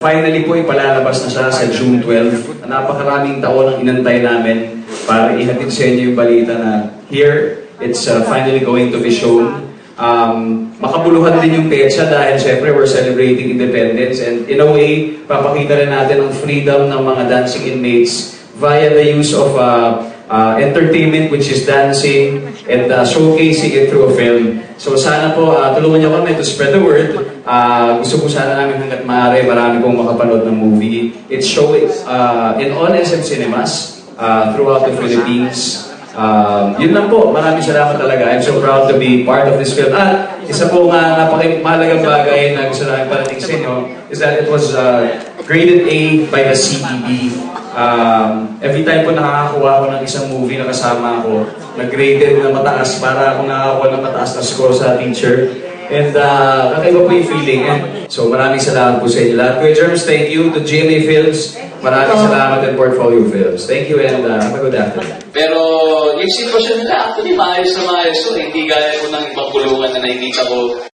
Finally po, ipalalabas na siya sa June 12. Napakaraming taon ang inantay namin para ihatid sa inyo yung balita na here, it's finally going to be shown. Makabuluhan din yung petsa dahil syempre we're celebrating independence and in a way, papakita rin natin ang freedom ng mga dancing inmates via the use of entertainment which is dancing and showcasing it through a film. So sana po tulungan niyo kami to spread the word. Gusto ko sana namin hanggat maaari marami pong makapanood ng movie. It's showing in all SM cinemas throughout the Philippines. Yun lang po, maraming salamat talaga. I'm so proud to be part of this film. At isa po nga napakimahalagang bagay na gusto namin parating sa inyo is that it was graded A by the CEB. Every time po nakakakuha ako ng isang movie na kasama ako, nag-graded na mataas para akong nakakakuha ng mataas na score sa teacher. And kakaiba po yung feeling. So maraming salamat po sa inyo lahat. Kuya Germs, thank you. To GMA Films, maraming salamat and Portfolio Films. Thank you and have a good afternoon. Pero yung sitwasyon nila, actually maayos na maayos. So, hindi gaya po ng ibang kulungan na nakikita ko.